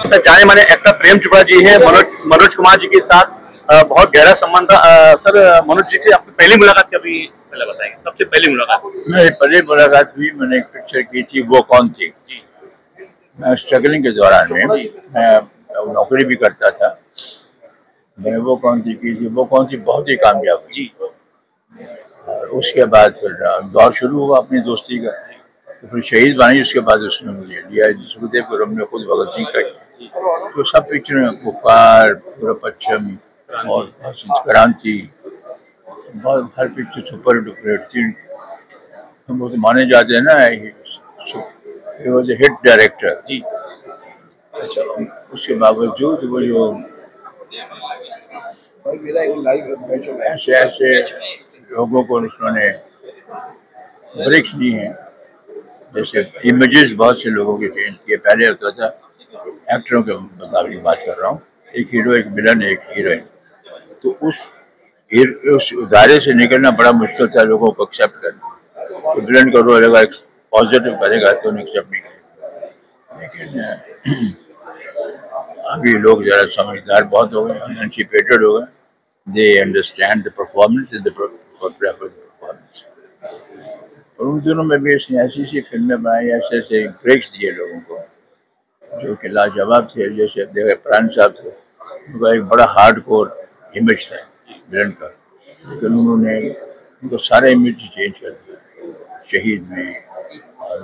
Sir, जाने माने actor Prem Chopra ji हैं, मनोज कुमार जी के साथ बहुत गहरा संबंध था। सर, मनोज जी से आपकी पहली मुलाकात कभी, पहले बताएंगे, सबसे पहली मुलाकात? मेरी पहली मुलाकात हुई, मैंने एक पिक्चर की थी, वो कौन थी। मैं स्ट्रगलिंग के दौरान में मैं नौकरी भी करता था। मैंने वो कौन थी की थी, वो कौन थी बहुत ही कामयाब जी। और उसके बाद फिर दौर शुरू हुआ अपनी दोस्ती का। तो फिर शहीद बानी, उसके बाद उसने मुझे लिया, सुखदेव ने खुद भगत सिंह का। तो सब पिक्चर में पुकार, पूरा पश्चिम और क्रांति, बहुत हर पिक्चर सुपर डुपर थी। वो तो माने जाते हैं ना, he was a hit director जी। अच्छा, उसके बावजूद वो जो ऐसे ऐसे लोगों को उन्होंने ब्रेक्स दी हैं, जैसे इमेजेस बहुत से लोगों के चेंज किए। पहले होता था एक्टरों के मुताबिक बात कर रहा हूँ, एक हीरो, एक विलन, एक हीरोइन। तो उस दायरे से निकलना बड़ा मुश्किल था लोगों को एक्सेप्ट करना। तो विलन का रोल अगर पॉजिटिव करेगा तो उन्हें एक्सेप्ट नहीं करेगा। लेकिन अभी लोग जरा समझदार बहुत हो गए, एमांसिपेटेड हो गए। They understand the performance and the performance. और उन दिनों में भी इसने ऐसी सी फिल्में बनाई, ऐसे ऐसे ब्रेक्स दिए लोगों को जो कि लाजवाब थे। जैसे देव प्राण साहब थे, उनका एक बड़ा हार्ड कोर इमेज था विलन का, लेकिन उन्होंने उनको सारा इमेज चेंज कर दिया शहीद में। और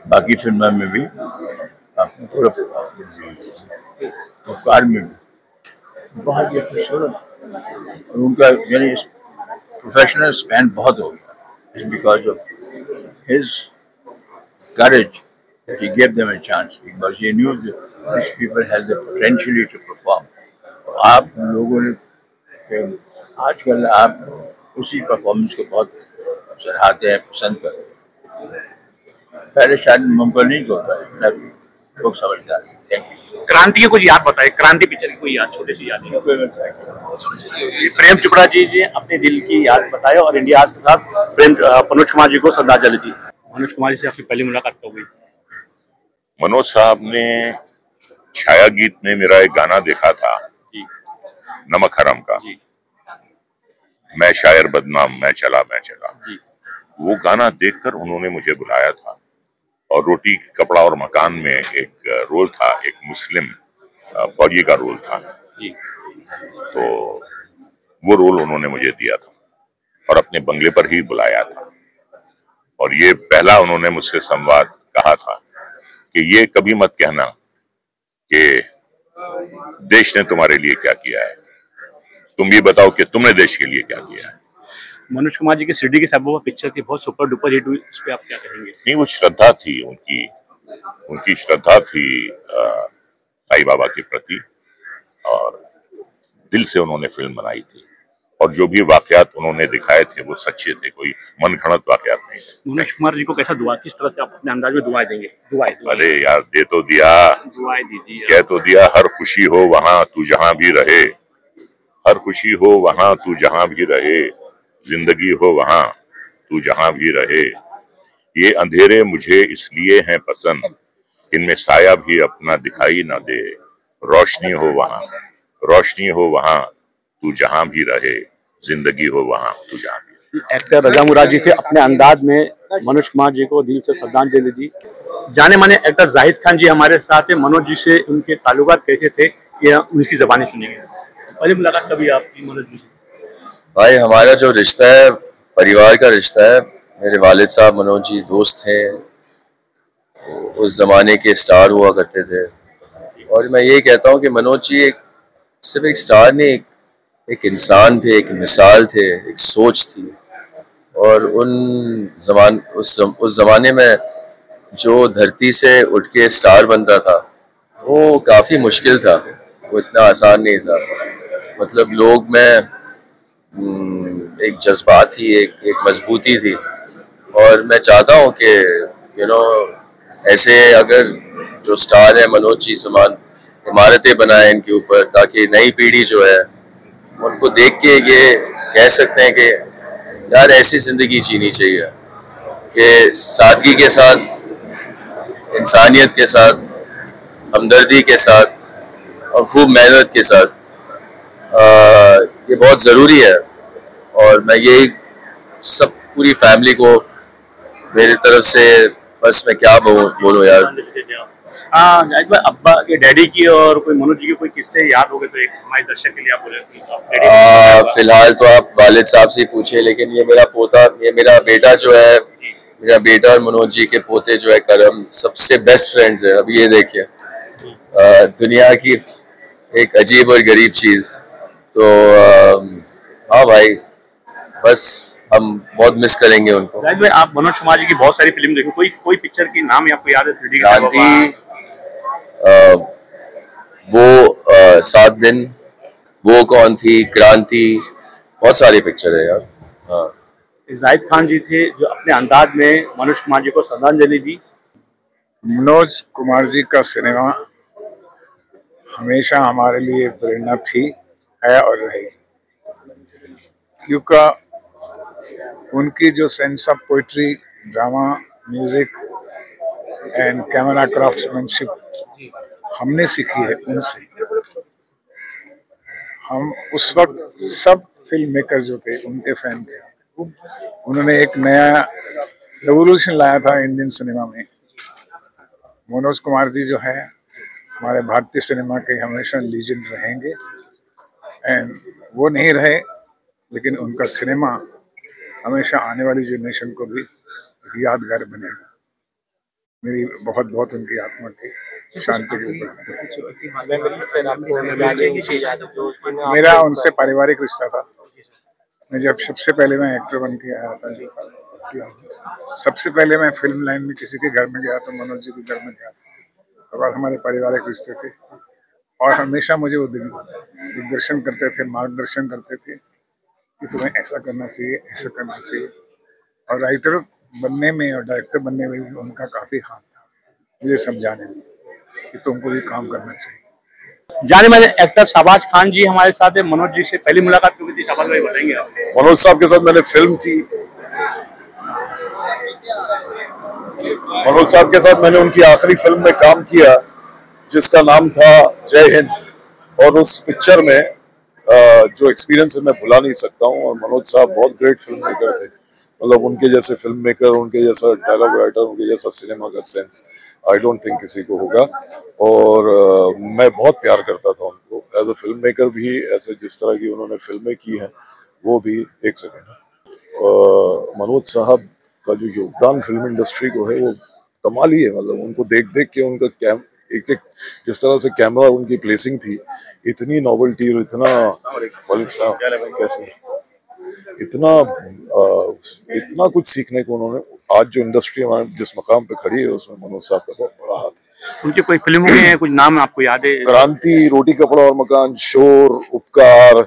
बाकी फिल्मों में भी, पूरा पुकार में भी बहुत ही खूबसूरत। और उनका यानी प्रोफेशनल स्पैन बहुत हो गया, because of his courage that he gave them a chance, because he knew that these people had the potential to perform. आप लोगों ने आजकल आप उसी परफॉर्मेंस को बहुत सराहते हैं, पसंद करते हैं। पहले शायद मुमकिन नहीं होता है, लोग समझदार। क्रांति की कुछ याद बताए, क्रांति पिक्चर की कोई याद, छोटी सी याद है? प्रेम चोपड़ा जी अपने दिल की याद बताए, और इंडिया आज के साथ मनोज कुमार जी को श्रद्धांजलि दी। मनोज कुमार जी से आपकी पहली मुलाकात कब हुई? मनोज साहब ने छाया गीत में मेरा एक गाना देखा था जी, नमक हराम का जी। मैं शायर बदनाम, मैं चला जी। वो गाना देखकर उन्होंने मुझे बुलाया था, और रोटी कपड़ा और मकान में एक रोल था, एक मुस्लिम फौजी का रोल था जी। तो वो रोल उन्होंने मुझे दिया था और अपने बंगले पर ही बुलाया था। और ये पहला उन्होंने मुझसे संवाद कहा था कि ये कभी मत कहना कि देश ने तुम्हारे लिए क्या किया है, तुम ये बताओ कि तुमने देश के लिए क्या किया है। मनोज कुमार जी की शिरडी की साईं पिक्चर थी, बहुत सुपर डुपर हिट हुई, उस पर आप क्या कहेंगे? नहीं, वो श्रद्धा थी उनकी श्रद्धा थी साईं बाबा के प्रति, और दिल से उन्होंने फिल्म बनाई थी। और जो भी वाकयात उन्होंने दिखाए थे वो सच्चे थे, कोई मनगढ़ंत वाकयात नहीं थे। मनोज कुमार जी को कैसा दुआ, किस तरह से आप अपने अंदाज में दुआएं देंगे? दुआएं अरे यार, दे तो दिया, दुआएं दीजिए, कह तो दिया, हर खुशी हो वहां तू जहां भी रहे, हर खुशी हो वहां तू जहां भी रहे, जिंदगी हो वहां तू जहां भी रहे, ये अंधेरे मुझे इसलिए हैं पसंद, इनमें साया भी अपना दिखाई ना दे, रोशनी हो वहां, रोशनी हो वहां तू जहां भी रहे, जिंदगी हो वहां तू जहां भी रहे। एक्टर रजा मुराद जी थे, अपने अंदाज में मनोज कुमार जी को दिल से श्रद्धांजलि दी। जाने माने एक्टर जाहिद खान जी हमारे साथ है। मनोज जी से उनके ताल्लुकात कैसे थे, ये उनकी जबानी सुनेंगे। पहली मुलाकात कभी आपकी मनोज जी से? भाई, हमारा जो रिश्ता है परिवार का रिश्ता है। मेरे वालिद साहब मनोज जी दोस्त हैं, उस जमाने के स्टार हुआ करते थे। और मैं ये कहता हूँ कि मनोज जी सिर्फ एक स्टार नहीं, एक इंसान थे, एक मिसाल थे, एक सोच थी। और उस जमाने में जो धरती से उठ के स्टार बनता था वो काफ़ी मुश्किल था, वो इतना आसान नहीं था। मतलब लोग में एक जज्बात थी, एक मजबूती थी। और मैं चाहता हूँ कि ऐसे अगर जो स्टार है मनोज जी समान इमारतें बनाए इनके ऊपर, ताकि नई पीढ़ी जो है उनको देख के ये कह सकते हैं कि यार ऐसी ज़िंदगी जीनी चाहिए कि सादगी के साथ, इंसानियत के साथ, हमदर्दी के साथ और खूब मेहनत के साथ। ये बहुत ज़रूरी है। और मैं यही सब पूरी फैमिली को मेरी तरफ से, बस मैं क्या बोलूँ यार। जाहिद भाई, अब्बा के डैडी की और कोई मनोज जी के कोई किस्से याद हो गए तो एक हमारे दर्शक के लिए आप बोले। फिलहाल तो आप वालिद साहब से पूछिए, लेकिन ये मेरा बेटा जो है, मेरा बेटा और मनोज जी के पोते जो है करम, सबसे बेस्ट फ्रेंड्स है। अब ये देखिए, दुनिया की एक अजीब और गरीब चीज़। तो हाँ भाई, बस हम बहुत मिस करेंगे उनको। जाहिद भाई, आप मनोज कुमार जी की बहुत सारी फिल्म देखी, कोई पिक्चर की नाम आपको याद है? क्रांति, वो 7 दिन, वो कौन थी, क्रांति, बहुत सारी पिक्चर है यार। हाँ, जाहिद खान जी थे जो अपने अंदाज में मनोज कुमार जी को श्रद्धांजलि दी। मनोज कुमार जी का सिनेमा हमेशा हमारे लिए प्रेरणा थी, है और रहेगी, क्योंकि उनकी जो sense of poetry, drama, music and camera craftsmanship हमने सीखी है उनसे। हम उस वक्त सब फिल्म मेकर जो थे उनके फैन थे। उन्होंने एक नया रेवोल्यूशन लाया था इंडियन सिनेमा में। मनोज कुमार जी जो है हमारे भारतीय सिनेमा के हमेशा लीजेंड रहेंगे। एंड वो नहीं रहे, लेकिन उनका सिनेमा हमेशा आने वाली जनरेशन को भी यादगार बनेगा। मेरी बहुत बहुत उनकी आत्मा की शांति के ऊपर। मेरा उनसे पारिवारिक रिश्ता था। मैं जब सबसे पहले मैं एक्टर बन के आया था, सबसे पहले मैं फिल्म लाइन में किसी के घर में गया तो मनोज जी के घर में गया। उसके बाद हमारे पारिवारिक रिश्ते थे और हमेशा मुझे वो दिग्दर्शन करते थे, मार्गदर्शन करते थे कि तुम्हें ऐसा करना चाहिए, ऐसा करना चाहिए। और राइटर बनने में और डायरेक्टर बनने में भी उनका काफ़ी हाथ था, मुझे समझाने में कि तुमको ये काम करना चाहिए। जाने माने एक्टर शहबाज खान जी हमारे साथ है। मनोज जी से पहली मुलाकात कब हुई थी, शहबाज भाई बताएंगे आप? मनोज साहब के साथ मैंने फिल्म की, मनोज साहब के साथ मैंने उनकी आखिरी फिल्म में काम किया जिसका नाम था जय हिंद। और उस पिक्चर में जो एक्सपीरियंस है मैं भुला नहीं सकता हूँ। और मनोज साहब बहुत ग्रेट फिल्म मेकर थे, मतलब उनके जैसे फिल्म मेकर, उनके जैसा डायलॉग राइटर, उनके जैसा सिनेमा का सेंस आई डोंट थिंक किसी को होगा। और मैं बहुत प्यार करता था उनको एज अ फिल्म मेकर भी, ऐसे जिस तरह की उन्होंने फिल्में की हैं वो भी। एक सेकेंड, मनोज साहब का जो योगदान फिल्म इंडस्ट्री को है वो कमाल ही है। मतलब उनको देख देख के उनका एक जिस तरह से कैमरा उनकी प्लेसिंग थी, इतनी नॉवेल्टी और कैसे इतना कुछ सीखने को उन्होंने, आज जो इंडस्ट्री हमारे जिस मकाम पे खड़ी है उसमें मनोज साहब का बहुत बड़ा हाथ है। उनकी कोई फिल्मों के कुछ नाम आपको याद है? क्रांति, रोटी कपड़ा और मकान, शोर, उपकार,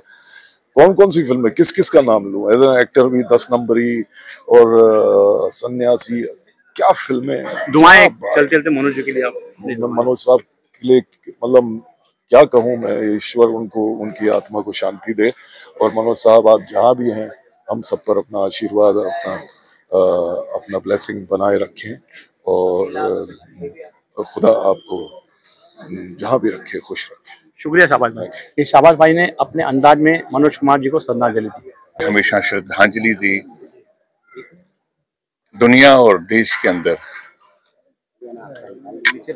कौन कौन सी फिल्में, किस किस का नाम लूं? एज एन एक्टर भी 10 नंबरी और सन्यासी, क्या फिल्में हैं। दुआएं चलते चलते मनोज जी के लिए आप। मनोज साहब के लिए मतलब क्या कहूँ मैं, ईश्वर उनको, उनकी आत्मा को शांति दे। और मनोज साहब आप जहाँ भी हैं, हम सब पर अपना आशीर्वाद और अपना ब्लेसिंग बनाए रखें, और खुदा आपको जहाँ भी रखे खुश रखे। शुक्रिया शाबाश भाई। ये शाबाश भाई ने अपने अंदाज में मनोज कुमार जी को श्रद्धांजलि दी। हमेशा श्रद्धांजलि दी, दुनिया और देश के अंदर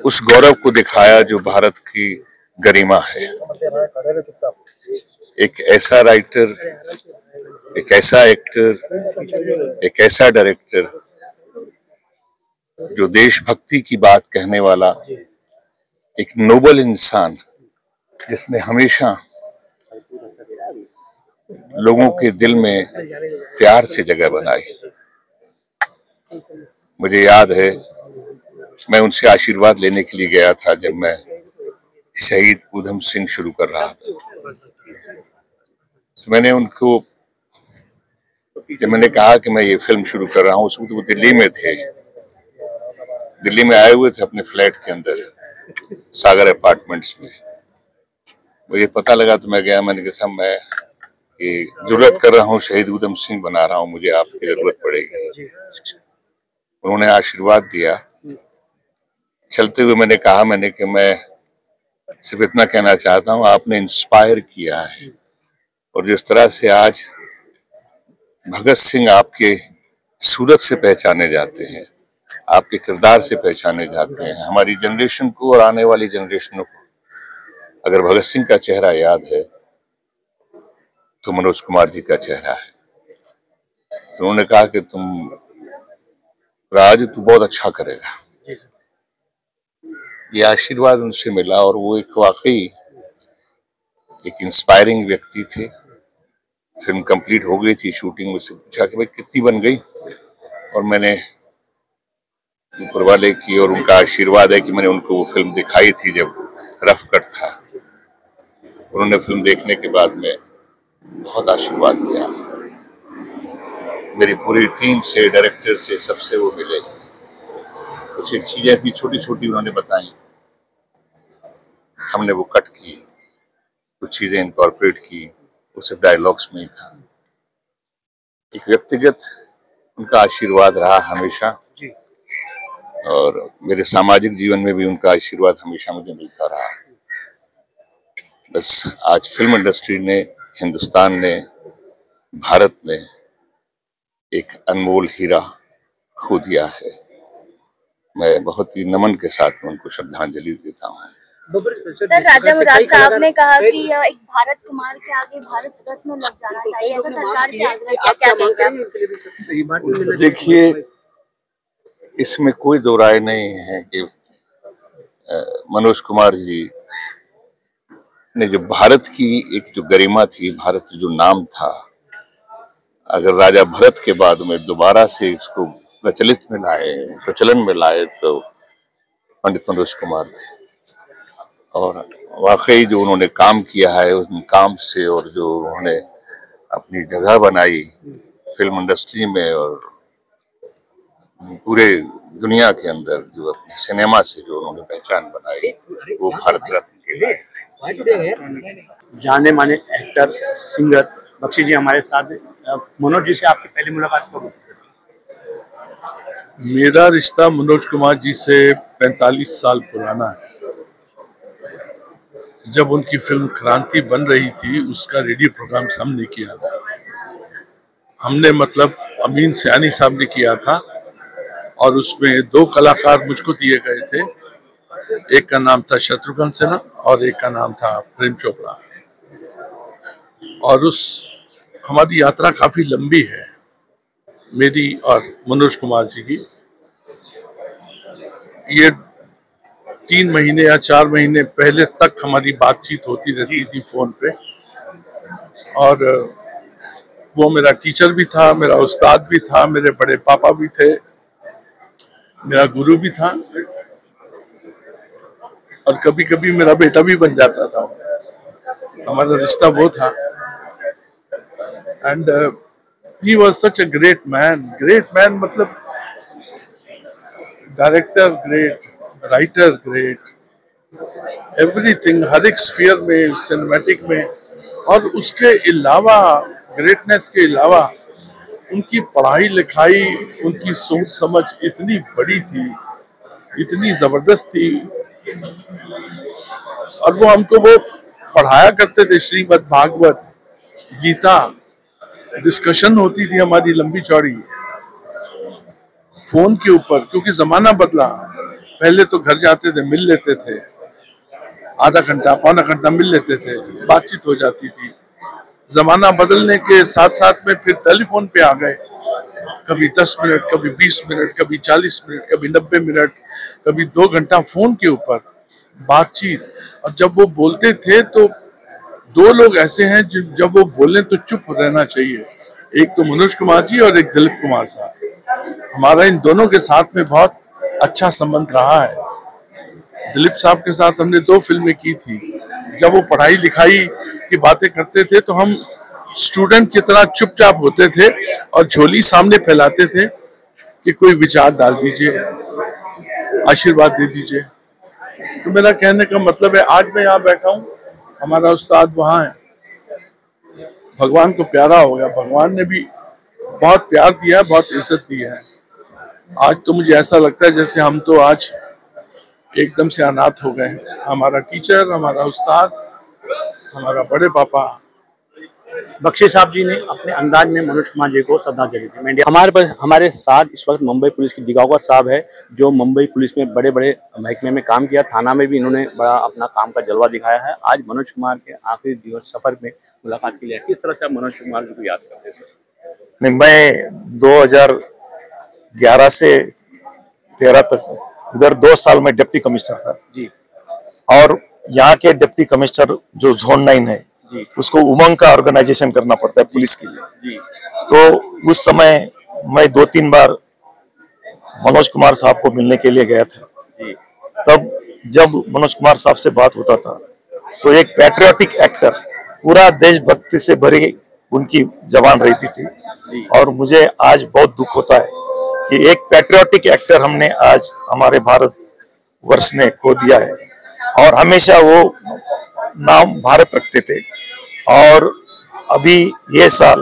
उस गौरव को दिखाया जो भारत की गरिमा है। एक ऐसा राइटर, एक ऐसा एक्टर, एक ऐसा डायरेक्टर जो देशभक्ति की बात कहने वाला, एक नोबल इंसान जिसने हमेशा लोगों के दिल में प्यार से जगह बनाई। मुझे याद है मैं उनसे आशीर्वाद लेने के लिए गया था जब मैं शहीद ऊधम सिंह शुरू कर रहा था। तो मैंने उनको, जब मैंने कहा कि मैं ये फिल्म शुरू कर रहा हूँ, उस वक्त वो दिल्ली में थे, दिल्ली में आए हुए थे अपने फ्लैट के अंदर सागर अपार्टमेंट्स में। मुझे पता लगा तो मैं गया, मैंने कहा मैं ये जरूरत कर रहा हूँ, शहीद ऊधम सिंह बना रहा हूँ, मुझे आपकी जरूरत पड़ेगी। उन्होंने आशीर्वाद दिया। चलते हुए मैंने कहा कि मैं सिर्फ इतना कहना चाहता हूँ, आपने इंस्पायर किया है, और जिस तरह से आज भगत सिंह आपके सूरत से पहचाने जाते हैं, आपके किरदार से पहचाने जाते हैं, हमारी जनरेशन को और आने वाली जनरेशनों को अगर भगत सिंह का चेहरा याद है तो मनोज कुमार जी का चेहरा है। तो उन्होंने कहा कि तुम राज, तू बहुत अच्छा करेगा। ये आशीर्वाद उनसे मिला, और वो एक वाकई एक इंस्पायरिंग व्यक्ति थे। फिल्म कंप्लीट हो गई थी, शूटिंग, मुझसे पूछा कि भाई कितनी बन गई, और मैंने ऊपर वाले की और उनका आशीर्वाद है कि मैंने उनको वो फिल्म दिखाई थी जब रफ कट था। उन्होंने फिल्म देखने के बाद में बहुत आशीर्वाद दिया। मेरी पूरी टीम से, डायरेक्टर से, सबसे वो मिले। कुछ एक चीजें थी छोटी छोटी उन्होंने बताई, हमने वो कट की, कुछ चीजें इनकॉर्पोरेट की, वो सिर्फ डायलॉग्स में ही था। एक व्यक्तिगत उनका आशीर्वाद रहा हमेशा, और मेरे सामाजिक जीवन में भी उनका आशीर्वाद हमेशा मुझे मिलता रहा। बस आज फिल्म इंडस्ट्री ने, हिंदुस्तान ने, भारत ने एक अनमोल हीरा खो दिया है। मैं बहुत ही नमन के साथ में उनको श्रद्धांजलि देता हूँ। सर, राजा मुराद साहब ने कहा कि एक भारत कुमार के आगे भारत रत्न लग जाना चाहिए, ऐसा सरकार से आग्रह किया, क्या कहेंगे आप? देखिए, इसमें कोई दो राय नहीं है कि मनोज कुमार जी ने जो भारत की एक जो गरिमा थी, भारत का जो नाम था, अगर राजा भरत के बाद में दोबारा से इसको प्रचलन में लाए तो पंडित मनोज कुमार थे। और वाकई जो उन्होंने काम किया है, उन काम से, और जो उन्होंने अपनी जगह बनाई फिल्म इंडस्ट्री में और पूरे दुनिया के अंदर, जो अपने सिनेमा से जो उन्होंने पहचान बनाई, वो भारत रत्न के लिए। जाने माने एक्टर, सिंगर बख्शी जी हमारे साथ हैं। मनोज जी से आपकी पहली मुलाकात कब हुई? मेरा रिश्ता मनोज कुमार जी से 45 साल पुराना है। जब उनकी फिल्म क्रांति बन रही थी, उसका रेडियो प्रोग्राम हमने किया था। हमने मतलब अमीन सयानी साहब ने किया था, और उसमें 2 कलाकार मुझको दिए गए थे। एक का नाम था शत्रुघ्न सिन्हा और एक का नाम था प्रेम चोपड़ा। और हमारी यात्रा काफी लंबी है, मेरी और मनोज कुमार जी की। ये 3 महीने या 4 महीने पहले तक हमारी बातचीत होती रहती थी फोन पे। और वो मेरा टीचर भी था, मेरा उस्ताद भी था, मेरे बड़े पापा भी थे, मेरा गुरु भी था, और कभी कभी मेरा बेटा भी बन जाता था। हमारा रिश्ता वो था। And he was such a great man, मतलब director great, writer great, everything, हर एक स्फीयर में, सिनेमैटिक में। और उसके अलावा, ग्रेटनेस के अलावा, उनकी पढ़ाई लिखाई, उनकी सोच समझ इतनी बड़ी थी, इतनी जबरदस्त थी। और वो हमको वो पढ़ाया करते थे, श्रीमद् भागवत गीता, डिस्कशन होती थी हमारी लंबी चौड़ी फोन के ऊपर, क्योंकि जमाना बदला। पहले तो घर जाते थे, मिल लेते थे, आधा घंटा पौना घंटा मिल लेते थे, बातचीत हो जाती थी। जमाना बदलने के साथ साथ में फिर टेलीफोन पे आ गए, कभी 10 मिनट, कभी 20 मिनट, कभी 40 मिनट, कभी 90 मिनट, कभी 2 घंटा फोन के ऊपर बातचीत। और जब वो बोलते थे तो 2 लोग ऐसे हैं जब वो बोले तो चुप रहना चाहिए, एक तो मनोज कुमार जी और एक दिलीप कुमार साहब। हमारा इन दोनों के साथ में बहुत अच्छा संबंध रहा है। दिलीप साहब के साथ हमने 2 फिल्में की थी। जब वो पढ़ाई लिखाई की बातें करते थे तो हम स्टूडेंट की तरह चुपचाप होते थे और झोली सामने फैलाते थे कि कोई विचार डाल दीजिए, आशीर्वाद दे दीजिए। तो मेरा कहने का मतलब है, आज मैं यहाँ बैठा हूँ, हमारा उस्ताद वहाँ है, भगवान को प्यारा हो गया, भगवान ने भी बहुत प्यार दिया है, बहुत इज्जत दी है। आज तो मुझे ऐसा लगता है जैसे हम तो आज एकदम से अनाथ हो गए हैं। हमारा टीचर, हमारा उस्ताद, हमारा बड़े पापा। बख्शी साहब जी ने अपने अंदाज में मनोज कुमार जी को श्रद्धांजलि दी। हमारे साथ इस वक्त मुंबई पुलिस के दिगावकर साहब है, जो मुंबई पुलिस में बड़े बड़े महकमे में काम किया, थाना में भी इन्होंने बड़ा अपना काम का जलवा दिखाया है। आज मनोज कुमार के आखिरी दिवस सफर में मुलाकात के लिए किस तरह से आप मनोज कुमार जी को याद करते हैं? नहीं, मैं 2011 से 13 तक इधर 2 साल में डिप्टी कमिश्नर था जी। और यहाँ के डिप्टी कमिश्नर जो जोन 9 है जी, उसको उमंग का ऑर्गेनाइजेशन करना पड़ता है पुलिस के लिए जी। तो उस समय मैं 2-3 बार मनोज कुमार साहब को मिलने के लिए गया था जी। तब जब मनोज कुमार साहब से बात होता था तो एक पैट्रियोटिक एक्टर, पूरा देशभक्ति से भरी उनकी जबान रहती थी। और मुझे आज बहुत दुख होता है कि एक पैट्रियोटिक एक्टर हमने आज हमारे भारत वर्ष ने खो दिया है। और हमेशा वो नाम भारत रखते थे और अभी ये साल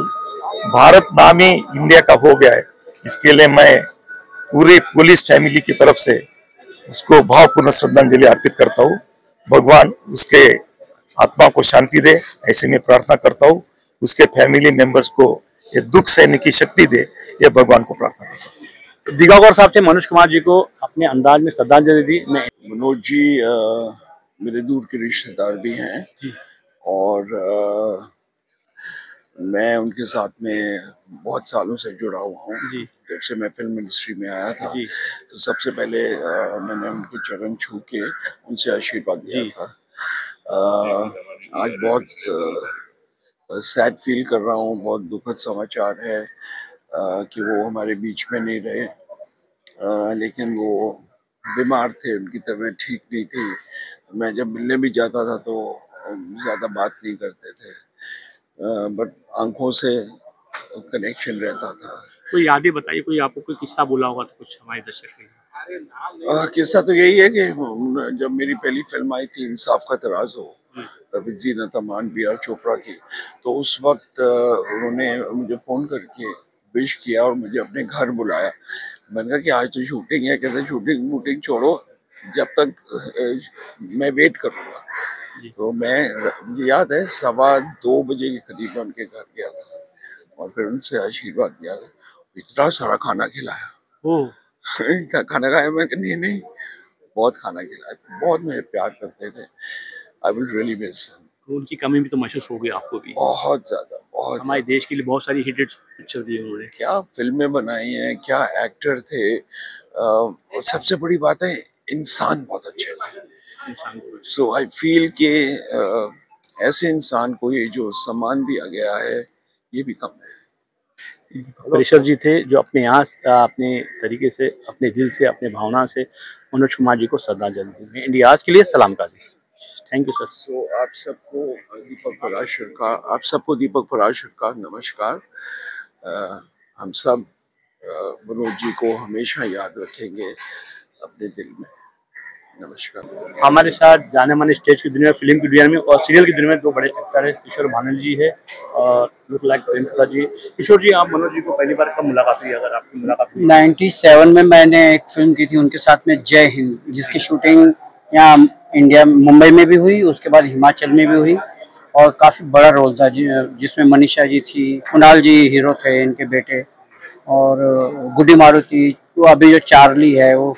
भारत नाम ही इंडिया का हो गया है। इसके लिए मैं पूरी पुलिस फैमिली की तरफ से उसको भावपूर्ण श्रद्धांजलि अर्पित करता हूँ। भगवान उसके आत्मा को शांति दे, ऐसे में प्रार्थना करता हूँ। उसके फैमिली मेंबर्स को ये दुख सहने की शक्ति दे, ये भगवान को प्रार्थना करता हूँ। दिगावकर साहब से मनोज कुमार जी को अपने अंदाज में श्रद्धांजलि दी। मनोज जी मेरे दूर के रिश्तेदार भी हैं और मैं उनके साथ में बहुत सालों से जुड़ा हुआ हूँ। जब से मैं फिल्म इंडस्ट्री में आया था तो सबसे पहले मैंने उनके चरण छू के उनसे आशीर्वाद लिया था। आज बहुत सैड फील कर रहा हूँ, बहुत दुखद समाचार है कि वो हमारे बीच में नहीं रहे। लेकिन वो बीमार थे, उनकी तबीयत ठीक नहीं थी। मैं जब मिलने भी जाता था तो ज़्यादा बात नहीं करते थे, बट आंखों से कनेक्शन रहता था। कोई यादें बताइए, कोई आपको कोई किस्सा बोला होगा तो कुछ हमारे दर्शक के लिए। किस्सा तो यही है कि जब मेरी पहली फिल्म आई थी इंसाफ का तराजू, विद ज़ीनत अमान, बी.आर. चोपड़ा की, तो उस वक्त उन्होंने मुझे फ़ोन करके विश किया और मुझे अपने घर बुलाया। मैंने कहा कि आज तो शूटिंग है। कहते शूटिंग वूटिंग छोड़ो, जब तक मैं वेट करूँगा। तो मुझे याद है 2:15 बजे के करीब मैं उनके घर गया था और फिर उनसे आशीर्वाद लिया। इतना सारा खाना खिलाया। खाना खाया? मैं नहीं, बहुत खाना खिलाया, बहुत मुझे प्यार करते थे। I will really miss him. उनकी कमी भी तो महसूस होगी आपको भी? बहुत ज्यादा, बहुत। हमारे देश के लिए बहुत सारी हिट पिक्चर दी उन्होंने, क्या फिल्में बनाई हैं, क्या एक्टर थे। और सबसे बड़ी बात है, इंसान बहुत अच्छे थे। सो आई फील कि ऐसे इंसान को ये जो सम्मान दिया गया है ये भी कम है। प्रेशर जी थे जो अपने यहाँ अपने तरीके से, अपने दिल से, अपने भावना से मनोज कुमार जी को श्रद्धांजलि दी। इंडिया आज के लिए Salam Kazi. Thank you sir. So आप सबको दीपक पराशर का नमस्कार। हम सब मनोज जी को हमेशा याद रखेंगे अपने दिल में। नमस्कार। हमारे साथ जाने माने स्टेज की दुनिया, फिल्म की दुनिया में और सीरियल की दुनिया में दो बड़े एक्टर है, किशोर भानल जी है और लुक लाइक प्रेम चोपड़ा जी। किशोर जी, आप मनोज जी को पहली बार कब मुलाकात हुई, अगर आपकी मुलाकात हुई? 97 में मैंने एक फिल्म की थी उनके साथ में, जय हिंद, जिसकी शूटिंग यहाँ इंडिया मुंबई में भी हुई, उसके बाद हिमाचल में भी हुई और काफ़ी बड़ा रोल था जिसमें मनीषा जी थी, कुणाल जी हीरो थे, इनके बेटे, और गुड्डी मारुति, वो अभी जो चार्ली है वो,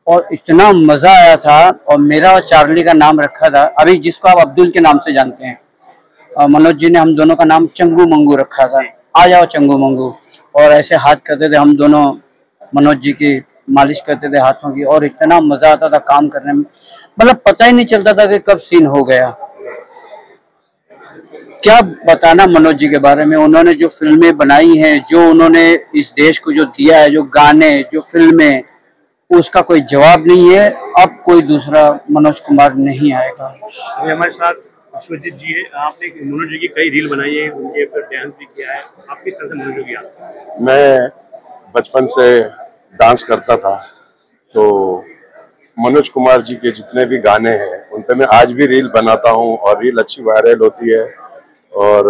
और इतना मज़ा आया था। और मेरा और चार्ली का नाम रखा था, अभी जिसको आप अब्दुल के नाम से जानते हैं, मनोज जी ने हम दोनों का नाम चंगू मंगू रखा था, आ जाओ चंगू मंगू। और ऐसे हाथ करते थे हम दोनों, मनोज जी की मालिश करते थे हाथों की, और इतना मजा आता था काम करने में, मतलब पता ही नहीं चलता था कि कब सीन हो गया। क्या बताना मनोज जी के बारे में, उन्होंने जो फिल्में बनाई हैं, जो उन्होंने इस देश को जो दिया है, जो गाने, जो फिल्में, उसका कोई जवाब नहीं है। अब कोई दूसरा मनोज कुमार नहीं आएगा। अभी हमारे साथ विश्वजीत जी है। आपने मनोज जी की कई रील बनाई है, उनके ऊपर डांस भी किया है, आप किस तरह से मनोज जी की याद? मैं बचपन से डांस करता था, तो मनोज कुमार जी के जितने भी गाने हैं उन पे मैं आज भी रील बनाता हूँ और रील अच्छी वायरल होती है। और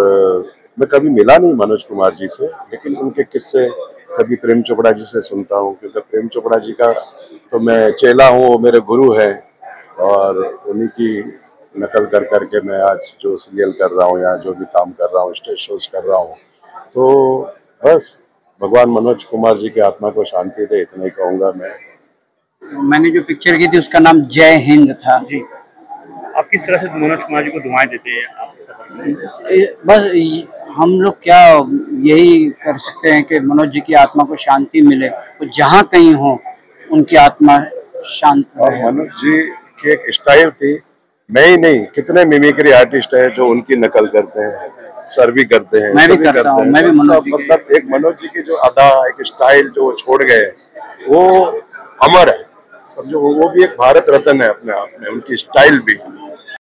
मैं कभी मिला नहीं मनोज कुमार जी से, लेकिन उनके किस्से कभी प्रेम चोपड़ा जी से सुनता हूँ, क्योंकि प्रेम चोपड़ा जी का तो मैं चेला हूँ, वो मेरे गुरु हैं, और उन्हीं की नकल कर करके मैं आज जो सीरियल कर रहा हूँ या जो भी काम कर रहा हूँ, स्टेज शोज कर रहा हूँ। तो बस भगवान मनोज कुमार जी की आत्मा को शांति दे, इतना ही कहूँगा मैं। मैंने जो पिक्चर की थी उसका नाम जय हिंद था जी। आप किस तरह से मनोज कुमार जी को दुआएं देते हैं आपके साथ? बस हम लोग क्या यही कर सकते हैं कि मनोज जी की आत्मा को शांति मिले, वो जहाँ कहीं हो उनकी आत्मा शांत रहे। मनोज जी की एक स्टाइल थी, मैं ही नहीं, कितने मिमिक्री आर्टिस्ट है जो उनकी नकल करते हैं, सर भी करते हैं, मैं भी करता हूँ, मैं भी मनोज जी मतलब एक मनोज जी की जो अदा, एक स्टाइल जो छोड़ गए, वो अमर है, समझो। वो भी एक भारत रत्न है अपने आप में, उनकी स्टाइल भी।